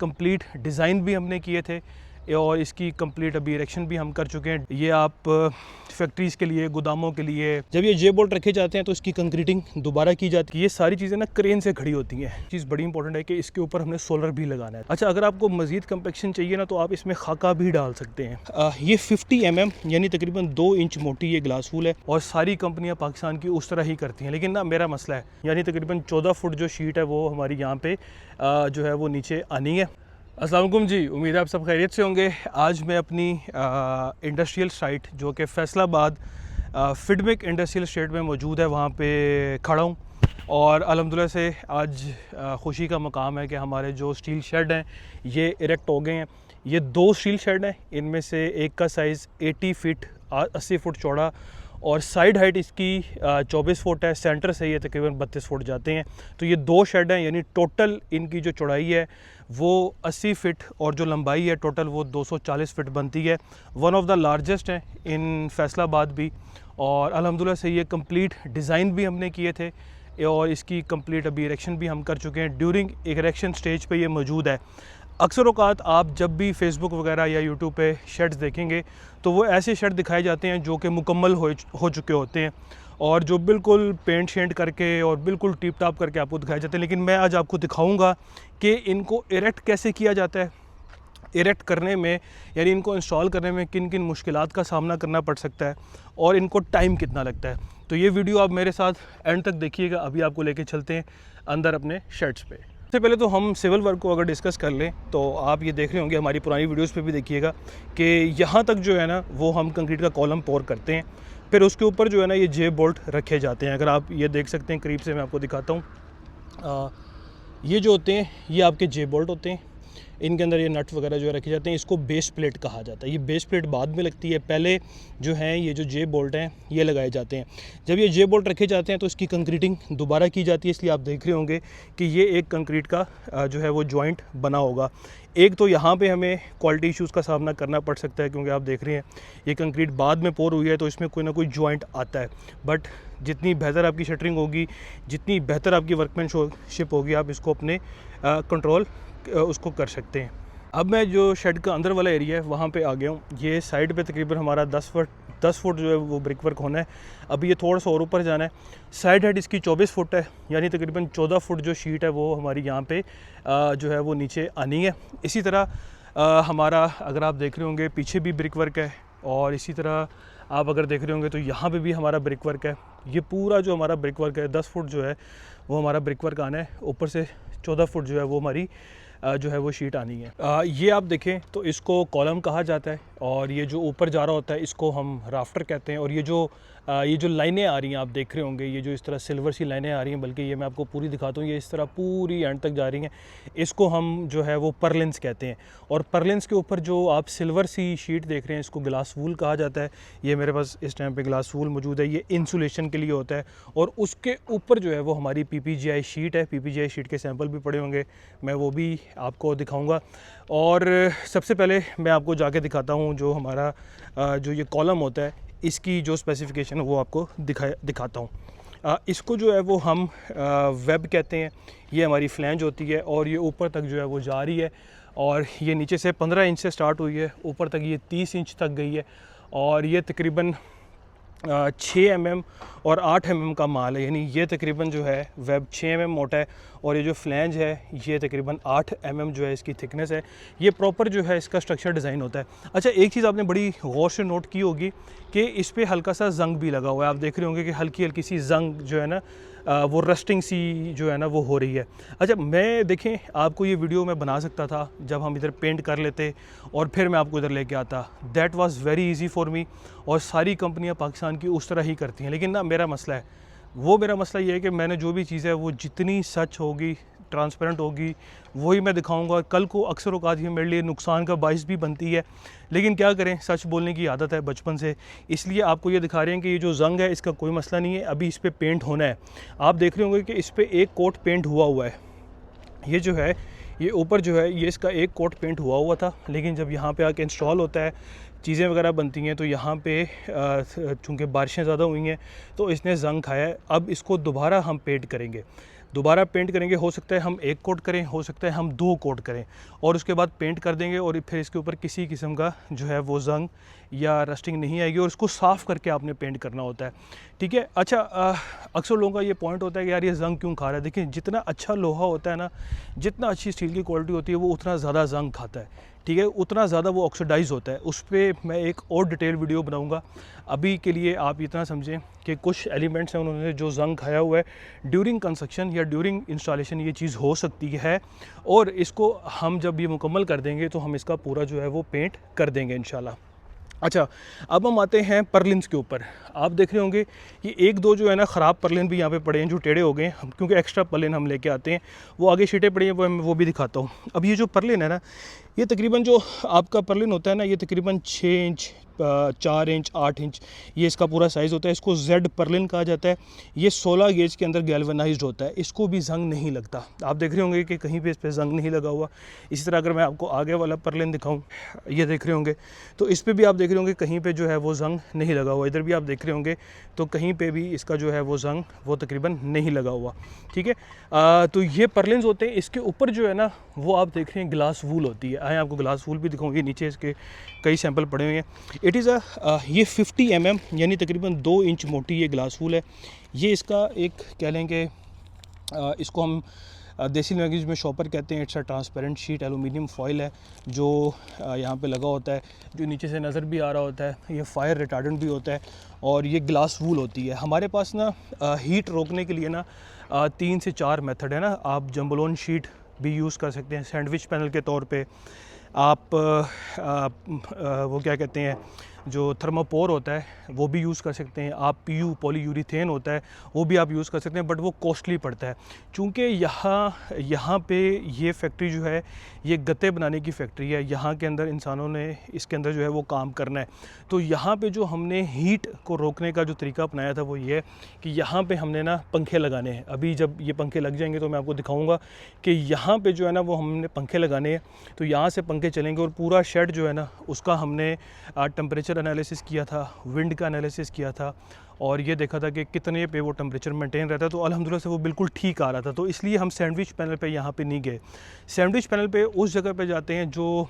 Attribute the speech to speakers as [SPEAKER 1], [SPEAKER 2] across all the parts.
[SPEAKER 1] Complete design भी हमने किए थे और इसकी कंप्लीट अभी इरेक्शन भी हम कर चुके हैं। ये आप फैक्ट्रीज़ के लिए, गोदामों के लिए जब ये जे बोल्ट रखे जाते हैं तो इसकी कंक्रीटिंग दोबारा की जाती है। ये सारी चीज़ें ना क्रेन से खड़ी होती हैं। चीज़ बड़ी इंपॉर्टेंट है कि इसके ऊपर हमने सोलर भी लगाना है। अच्छा, अगर आपको मज़ीद कम्पेक्शन चाहिए ना तो आप इसमें खाका भी डाल सकते हैं। ये 50 mm यानी तकरीबन 2 इंच मोटी ये ग्लास वूल है और सारी कंपनियाँ पाकिस्तान की उस तरह ही करती हैं। लेकिन ना मेरा मसला है, यानी तकरीबन 14 फुट जो शीट है वो हमारी यहाँ पे जो है वो नीचे आनी है। अस्सलाम वालेकुम जी, उम्मीद है आप सब खैरियत से होंगे। आज मैं अपनी इंडस्ट्रियल साइट जो कि फैसलाबाद फिडमिक इंडस्ट्रियल स्टेट में मौजूद है वहाँ पे खड़ा हूँ और अल्हम्दुलिल्लाह से आज खुशी का मकाम है कि हमारे जो स्टील शेड हैं ये इरेक्ट हो गए हैं। ये 2 स्टील शेड हैं, इनमें से एक का साइज़ 80 फीट 80 फुट चौड़ा और साइड हाइट इसकी 24 फुट है। सेंटर से ये तकरीबन 32 फुट जाते हैं। तो ये 2 शेड हैं, यानी टोटल इनकी जो चौड़ाई है वो 80 फीट और जो लंबाई है टोटल वो 240 फीट बनती है। वन ऑफ द लार्जेस्ट हैं इन फैसलाबाद भी। और अल्हम्दुलिल्लाह से ये कंप्लीट डिज़ाइन भी हमने किए थे और इसकी कंप्लीट अभी इरेक्शन भी हम कर चुके हैं। ड्यूरिंग इरेक्शन स्टेज पे ये मौजूद है। अक्सर औक़ात आप जब भी फेसबुक वगैरह या यूट्यूब पे शेड्स देखेंगे तो वो ऐसे शेड दिखाए जाते हैं जो कि मुकम्मल हो चुके होते हैं और जो बिल्कुल पेंट शेंट करके और बिल्कुल टिप टाप करके आपको दिखाए जाते हैं। लेकिन मैं आज आपको दिखाऊंगा कि इनको इरेक्ट कैसे किया जाता है। इरेक्ट करने में यानी इनको इंस्टॉल करने में किन किन मुश्किलात का सामना करना पड़ सकता है और इनको टाइम कितना लगता है। तो ये वीडियो आप मेरे साथ एंड तक देखिएगा। अभी आपको लेके चलते हैं अंदर अपने शेड्स पे। सबसे पहले तो हम सिविल वर्क को अगर डिस्कस कर लें तो आप ये देख रहे होंगे, हमारी पुरानी वीडियोस पे भी देखिएगा कि यहाँ तक जो है ना वो हम कंक्रीट का कॉलम पोर करते हैं। फिर उसके ऊपर जो है ना ये जे बोल्ट रखे जाते हैं। अगर आप ये देख सकते हैं, करीब से मैं आपको दिखाता हूँ। ये जो होते हैं ये आपके जे बोल्ट होते हैं। इनके अंदर ये नट वगैरह जो है रखे जाते हैं। इसको बेस प्लेट कहा जाता है। ये बेस प्लेट बाद में लगती है, पहले जो है ये जो जे बोल्ट हैं ये लगाए जाते हैं। जब ये जे बोल्ट रखे जाते हैं तो इसकी कंक्रीटिंग दोबारा की जाती है। इसलिए आप देख रहे होंगे कि ये एक कंक्रीट का जो है वो जॉइंट बना होगा। एक तो यहाँ पे हमें क्वालिटी इश्यूज़ का सामना करना पड़ सकता है क्योंकि आप देख रहे हैं ये कंक्रीट बाद में पोर हुई है तो इसमें कोई ना कोई जॉइंट आता है। बट जितनी बेहतर आपकी शटरिंग होगी, जितनी बेहतर आपकी वर्कमैनशिप होगी, आप इसको अपने कंट्रोल उसको कर सकते हैं। अब मैं जो शेड का अंदर वाला एरिया है वहाँ पे आ गया हूँ। ये साइड पे तकरीबन हमारा 10 फुट जो है वो ब्रिक वर्क होना है। अभी ये थोड़ा सा और ऊपर जाना है। साइड हाइट इसकी 24 फुट है, यानी तकरीबन 14 फुट जो शीट है वो हमारी यहाँ पे जो है वो नीचे आनी है। इसी तरह हमारा अगर आप देख रहे होंगे पीछे भी ब्रिक वर्क है और इसी तरह आप अगर देख रहे होंगे तो यहाँ पे भी हमारा ब्रिक वर्क है। ये पूरा जो हमारा ब्रिक वर्क है 10 फुट जो है वो हमारा ब्रिक वर्क आना है। ऊपर से 14 फुट जो है वो हमारी जो है वो शीट आनी है। ये आप देखें तो इसको कॉलम कहा जाता है और ये जो ऊपर जा रहा होता है इसको हम राफ्टर कहते हैं। और ये जो लाइनें आ रही हैं आप देख रहे होंगे, ये जो इस तरह सिल्वर सी लाइनें आ रही हैं, बल्कि ये मैं आपको पूरी दिखाता हूँ, ये इस तरह पूरी एंड तक जा रही हैं। इसको हम जो है वो परलिन्स कहते हैं। और परलिन्स के ऊपर जो आप सिल्वर सी शीट देख रहे हैं इसको ग्लास वूल कहा जाता है। ये मेरे पास इस टाइम पे ग्लास वूल मौजूद है। ये इंसुलेशन के लिए होता है और उसके ऊपर जो है वो हमारी PPGI शीट है। PPGI शीट के सैंपल भी पड़े होंगे, मैं वो भी आपको दिखाऊंगा। और सबसे पहले मैं आपको जाके दिखाता हूँ जो हमारा जो ये कॉलम होता है इसकी जो स्पेसिफिकेशन है वो आपको दिखाता हूँ। इसको जो है वो हम वेब कहते हैं। ये हमारी फ्लैंज होती है और ये ऊपर तक जो है वो जा रही है और ये नीचे से 15 इंच से स्टार्ट हुई है, ऊपर तक ये 30 इंच तक गई है और ये तकरीबन 6 mm और 8 mm का माल है। यानी ये तकरीबन जो है वेब 6 mm मोटा है और ये जो फ्लैंज है ये तकरीबन 8 mm जो है इसकी थिकनेस है। ये प्रॉपर जो है इसका स्ट्रक्चर डिज़ाइन होता है। अच्छा, एक चीज़ आपने बड़ी गौर से नोट की होगी कि इस पर हल्का सा जंग भी लगा हुआ है। आप देख रहे होंगे कि हल्की हल्की सी जंग जो है ना वो रस्टिंग सी जो है ना वो हो रही है। अच्छा, मैं देखें आपको ये वीडियो मैं बना सकता था जब हम इधर पेंट कर लेते और फिर मैं आपको इधर लेके आता। That was very easy for me और सारी कंपनियां पाकिस्तान की उस तरह ही करती हैं। लेकिन ना मेरा मसला ये है कि मैंने जो भी चीज़ है वो जितनी सच होगी, ट्रांसपेरेंट होगी, वही मैं दिखाऊंगा। कल को अक्सर औक़ात ये मेरे लिए नुकसान का बाइस भी बनती है, लेकिन क्या करें, सच बोलने की आदत है बचपन से। इसलिए आपको ये दिखा रहे हैं कि ये जो जंग है इसका कोई मसला नहीं है, अभी इस पर पेंट होना है। आप देख रहे होंगे कि इस पर एक कोट पेंट हुआ है। ये जो है ये ऊपर जो है ये इसका एक कोट पेंट हुआ था, लेकिन जब यहाँ पे आके इंस्टॉल होता है, चीज़ें वगैरह बनती हैं, तो यहाँ पे चूँकि बारिशें ज़्यादा हुई हैं तो इसने जंग खाया है। अब इसको दोबारा हम पेंट करेंगे। दोबारा पेंट करेंगे, हो सकता है हम 1 कोट करें, हो सकता है हम 2 कोट करें, और उसके बाद पेंट कर देंगे और फिर इसके ऊपर किसी किस्म का जो है वो जंग या रस्टिंग नहीं आएगी, और इसको साफ़ करके आपने पेंट करना होता है, ठीक है। अच्छा, अक्सर लोगों का ये पॉइंट होता है कि यार ये जंग क्यों खा रहा है। देखिए, जितना अच्छा लोहा होता है ना, जितना अच्छी स्टील की क्वालिटी होती है, वो उतना ज़्यादा जंग खाता है, ठीक है, उतना ज़्यादा वो ऑक्सीडाइज़ होता है। उस पर मैं एक और डिटेल वीडियो बनाऊंगा। अभी के लिए आप इतना समझें कि कुछ एलिमेंट्स हैं उन्होंने जो जंग खाया हुआ है, ड्यूरिंग कंस्ट्रक्शन या ड्यूरिंग इंस्टॉलेशन ये चीज़ हो सकती है, और इसको हम जब ये मुकम्मल कर देंगे तो हम इसका पूरा जो है वो पेंट कर देंगे इंशाल्लाह। अच्छा, अब हम आते हैं परलिन्स के ऊपर। आप देख रहे होंगे कि 1-2 जो है ना ख़राब परलिन भी यहाँ पे पड़े हैं, जो टेढ़े हो गए हैं, हम क्योंकि एक्स्ट्रा परलिन हम लेके आते हैं, वो आगे शीटें पड़ी हैं, वो भी दिखाता हूँ। अब ये जो परलिन है ना, ये तकरीबन जो आपका परलिन होता है ना, ये तकरीबन 6 इंच 4 इंच 8 इंच ये इसका पूरा साइज़ होता है। इसको जेड परलिन कहा जाता है। ये 16 गेज के अंदर गैल्वनाइज्ड होता है, इसको भी जंग नहीं लगता। आप देख रहे होंगे कि कहीं पे इस पर जंग नहीं लगा हुआ। इसी तरह अगर मैं आपको आगे वाला परलिन दिखाऊं, ये देख रहे होंगे, तो इस पर भी आप देख रहे होंगे कहीं पे जो है वो जंग नहीं लगा हुआ। इधर भी आप देख रहे होंगे तो कहीं पे भी इसका जो है वो जंग वो तकरीबन नहीं लगा हुआ, ठीक है। तो ये परलिन्स होते हैं। इसके ऊपर जो है ना वो आप देख रहे हैं ग्लास वूल होती है। आए आपको ग्लास वूल भी दिखाऊंगी, नीचे इसके कई सैंपल पड़े हुए हैं। इट इज़ ये 50 mm यानी तकरीबन 2 इंच मोटी ये ग्लास वूल है। ये इसका एक कह लेंगे, इसको हम देसी लैंग्वेज में शॉपर कहते हैं। It's a transparent sheet aluminium foil है जो यहाँ पे लगा होता है, जो नीचे से नज़र भी आ रहा होता है। ये फायर रिटार्डेंट भी होता है, और ये ग्लास वूल होती है। हमारे पास ना हीट रोकने के लिए ना 3 से 4 मेथड है ना। आप जम्बलोन शीट भी यूज़ कर सकते हैं सैंडविच पैनल के तौर पे। आप वो क्या कहते हैं, जो थर्मोपोर होता है वो भी यूज़ कर सकते हैं। आप पीयू पॉलीयूरीथेन होता है वो भी आप यूज़ कर सकते हैं, बट वो कॉस्टली पड़ता है। चूँकि यहाँ पे ये फैक्ट्री जो है ये गत्ते बनाने की फैक्ट्री है। यहाँ के अंदर इंसानों ने इसके अंदर जो है वो काम करना है। तो यहाँ पे जो हमने हीट को रोकने का जो तरीका अपनाया था वो ये है कि यहाँ पे हमने ना पंखे लगाने हैं। अभी जब ये पंखे लग जाएंगे तो मैं आपको दिखाऊंगा कि यहाँ पे जो है ना वो हमने पंखे लगाने हैं। तो यहाँ से पंखे चलेंगे, और पूरा शेड जो है ना उसका हमने टेम्परेचर एनालिसिस किया था, विंड का एनालिसिस किया था, और ये देखा था कि कितने पे वो टेम्परेचर मेंटेन रहता है। तो अल्हम्दुलिल्लाह से वो बिल्कुल ठीक आ रहा था। तो इसलिए हम सैंडविच पैनल पे यहाँ पे नहीं गए। सैंडविच पैनल पे उस जगह पे जाते हैं जो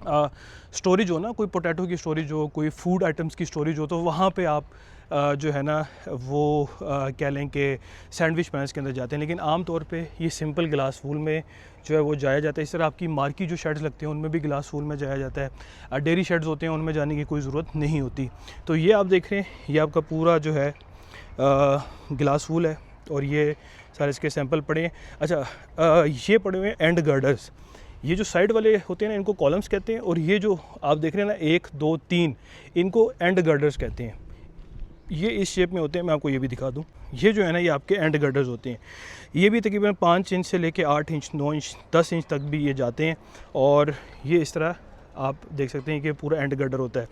[SPEAKER 1] स्टोरेज हो ना, कोई पोटैटो की स्टोरेज हो, कोई फूड आइटम्स की स्टोरेज हो, तो वहाँ पे आप जो है ना वो कह लें कि सैंडविच पैनल्स के अंदर जाते हैं। लेकिन आम तौर पे ये सिंपल ग्लास वूल में जो है वो जाया जाता है। इस तरह आपकी मार्की जो शेड्स लगते हैं उनमें भी ग्लास वूल में जाया जाता है। डेयरी शेड्स होते हैं उनमें जाने की कोई ज़रूरत नहीं होती। तो ये आप देख रहे हैं, ये आपका पूरा जो है ग्लास वूल है, और ये सारे इसके सैंपल पड़े हैं। अच्छा, ये पड़े हुए हैं एंड गर्डर्स। ये जो साइड वाले होते हैं ना इनको कॉलम्स कहते हैं, और ये जो आप देख रहे हैं ना 1 2 3 इनको एंड गर्डर्स कहते हैं। ये इस शेप में होते हैं। मैं आपको ये भी दिखा दूं, ये जो है ना ये आपके एंड गर्डर्स होते हैं। ये भी तकरीबन 5 इंच से लेके 8 इंच 9 इंच 10 इंच तक भी ये जाते हैं, और ये इस तरह आप देख सकते हैं कि पूरा एंड गर्डर होता है।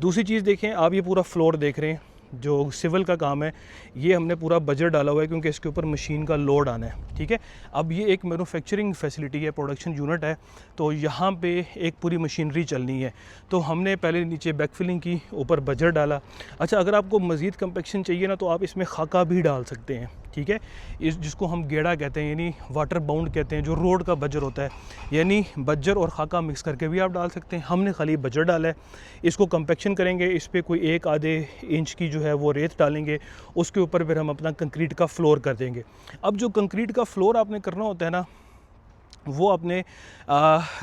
[SPEAKER 1] दूसरी चीज़ देखें आप, ये पूरा फ्लोर देख रहे हैं जो सिविल का काम है, ये हमने पूरा बजट डाला हुआ है क्योंकि इसके ऊपर मशीन का लोड आना है, ठीक है। अब ये एक मैन्युफैक्चरिंग फैसिलिटी है, प्रोडक्शन यूनिट है, तो यहाँ पे एक पूरी मशीनरी चलनी है। तो हमने पहले नीचे बैकफिलिंग की, ऊपर बजट डाला। अच्छा, अगर आपको मज़ीद कम्पेक्शन चाहिए ना तो आप इसमें खाका भी डाल सकते हैं, ठीक है। इस जिसको हम गेड़ा कहते हैं, यानी वाटर बाउंड कहते हैं, जो रोड का बजर होता है, यानी बजर और खाका मिक्स करके भी आप डाल सकते हैं। हमने खाली बजर डाला है। इसको कम्पेक्शन करेंगे, इस पर कोई 1 आधे इंच की जो है वो रेत डालेंगे, उसके ऊपर फिर हम अपना कंक्रीट का फ्लोर कर देंगे। अब जो कंक्रीट का फ्लोर आपने करना होता है ना, वो अपने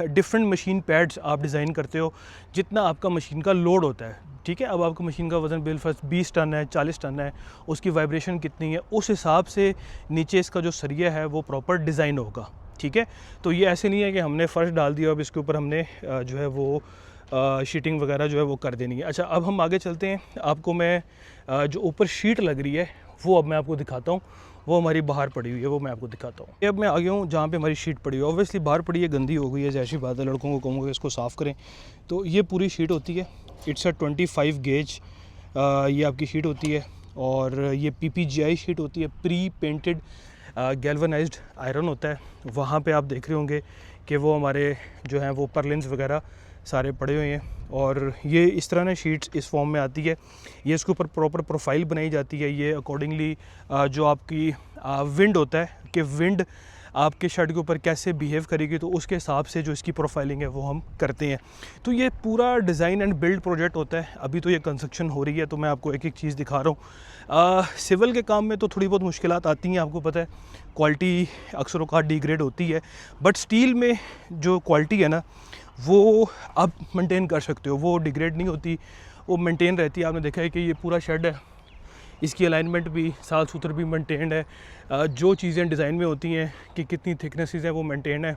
[SPEAKER 1] डिफरेंट मशीन पैड्स आप डिज़ाइन करते हो जितना आपका मशीन का लोड होता है, ठीक है। अब आपका मशीन का वज़न बिलफर्ज 20 टन है, 40 टन है, उसकी वाइब्रेशन कितनी है, उस हिसाब से नीचे इसका जो सरिया है वो प्रॉपर डिज़ाइन होगा, ठीक है। तो ये ऐसे नहीं है कि हमने फ़र्श डाल दिया अब इसके ऊपर हमने जो है वो शीटिंग वगैरह जो है वो कर देनी है। अच्छा, अब हम आगे चलते हैं। आपको मैं जो ऊपर शीट लग रही है वो अब मैं आपको दिखाता हूँ। वो हमारी बाहर पड़ी हुई है, वो मैं आपको दिखाता हूँ। अब मैं आ गया हूँ जहाँ पे हमारी शीट पड़ी हुई है। ऑब्वियसली बाहर पड़ी है, गंदी हो गई है, जैसी बात है, लड़कों को कहूँगा इसको साफ़ करें। तो ये पूरी शीट होती है, इट्स अ 25 गेज ये आपकी शीट होती है, और ये PPGI शीट होती है, प्री पेंटेड गैल्वनाइज्ड आयरन होता है। वहाँ पे आप देख रहे होंगे कि वो हमारे जो हैं वो परलिन्स वगैरह सारे पड़े हुए हैं। और ये इस तरह ना शीट्स इस फॉर्म में आती है, ये इसके ऊपर प्रॉपर प्रोफाइल बनाई जाती है। ये अकॉर्डिंगली जो आपकी विंड होता है कि विंड आपके शर्ट के ऊपर कैसे बिहेव करेगी, तो उसके हिसाब से जो इसकी प्रोफाइलिंग है वो हम करते हैं। तो ये पूरा डिज़ाइन एंड बिल्ड प्रोजेक्ट होता है। अभी तो ये कंस्ट्रक्शन हो रही है, तो मैं आपको एक एक चीज़ दिखा रहा हूँ। सिविल के काम में तो थोड़ी बहुत मुश्किलात आती हैं, आपको पता है क्वालिटी अक्सर औक़ात डिग्रेड होती है, बट स्टील में जो क्वालिटी है ना वो आप मेंटेन कर सकते हो, वो डिग्रेड नहीं होती, वो मेंटेन रहती है। आपने देखा है कि ये पूरा शेड है, इसकी अलाइनमेंट भी साफ सुथरा भी मेंटेन्ड है। जो चीज़ें डिज़ाइन में होती हैं कि कितनी थिकनेसेस हैं वो मेंटेन है।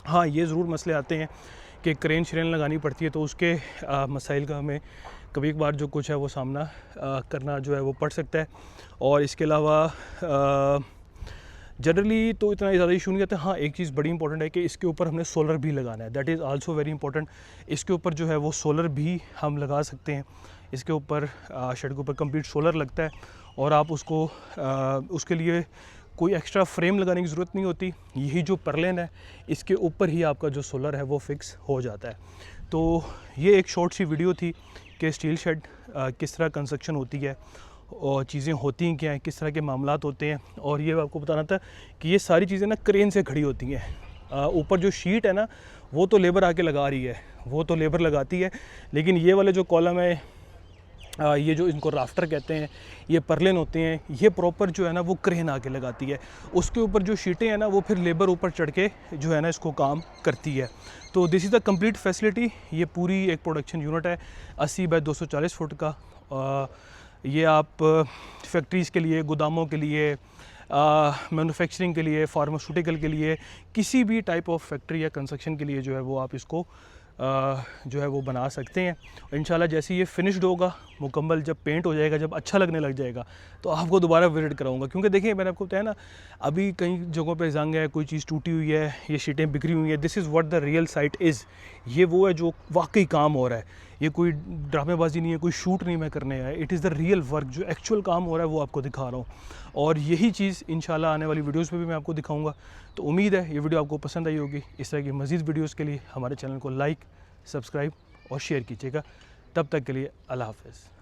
[SPEAKER 1] हाँ, ये ज़रूर मसले आते हैं कि क्रेन श्रेन लगानी पड़ती है, तो उसके मसाइल का हमें कभी एक बार जो कुछ है वो सामना करना जो है वो पड़ सकता है। और इसके अलावा जनरली तो इतना ज़्यादा इशू नहीं आता। हाँ, एक चीज़ बड़ी इंपॉर्टेंट है कि इसके ऊपर हमने सोलर भी लगाना है, that is also very important. इसके ऊपर जो है वो सोलर भी हम लगा सकते हैं। इसके ऊपर शेड के ऊपर कंप्लीट सोलर लगता है और आप उसको उसके लिए कोई एक्स्ट्रा फ्रेम लगाने की ज़रूरत नहीं होती। यही जो परलेन है इसके ऊपर ही आपका जो सोलर है वो फिक्स हो जाता है। तो ये एक शॉर्ट सी वीडियो थी कि स्टील शेड किस तरह कंस्ट्रक्शन होती है और चीज़ें होती हैं क्या हैं, किस तरह के मामलात होते हैं। और ये आपको बताना था कि ये सारी चीज़ें ना क्रेन से खड़ी होती हैं। ऊपर जो शीट है ना वो तो लेबर आके लगा रही है, वो तो लेबर लगाती है, लेकिन ये वाले जो कॉलम है, ये जो इनको राफ्टर कहते हैं, ये परलेन होते हैं, ये प्रॉपर जो है ना वो क्रेन आके लगाती है। उसके ऊपर जो शीटें हैं ना वो फिर लेबर ऊपर चढ़ के जो है ना इसको काम करती है। तो this is the complete facility. ये पूरी एक प्रोडक्शन यूनिट है 80 बाय 240 फुट का। ये आप फैक्ट्रीज़ के लिए, गोदामों के लिए, मैन्युफैक्चरिंग के लिए, फार्मास्यूटिकल के लिए, किसी भी टाइप ऑफ फैक्ट्री या कंस्ट्रक्शन के लिए जो है वो आप इसको जो है वो बना सकते हैं। इंशाल्लाह जैसे ये फिनिश्ड होगा, मुकम्मल जब पेंट हो जाएगा, जब अच्छा लगने लग जाएगा, तो आपको दोबारा विजिट कराऊंगा। क्योंकि देखिए मैंने आपको बताया ना, अभी कई जगहों पे जंग है, कोई चीज़ टूटी हुई है, ये शीटें बिखरी हुई हैं। This is what the real site is. ये वो है जो वाकई काम हो रहा है, ये कोई ड्रामेबाजी नहीं है, कोई शूट नहीं मैं करने आया। It is the real work, जो एक्चुअल काम हो रहा है वो आपको दिखा रहा हूँ। और यही चीज़ इंशाल्लाह आने वाली वीडियोज़ में भी मैं आपको दिखाऊँगा। तो उम्मीद है ये वीडियो आपको पसंद आई होगी। इस तरह की मज़ीद वीडियोज़ के लिए हमारे चैनल को लाइक, सब्सक्राइब और शेयर कीजिएगा। तब तक के लिए अल्लाह हाफ़िज़।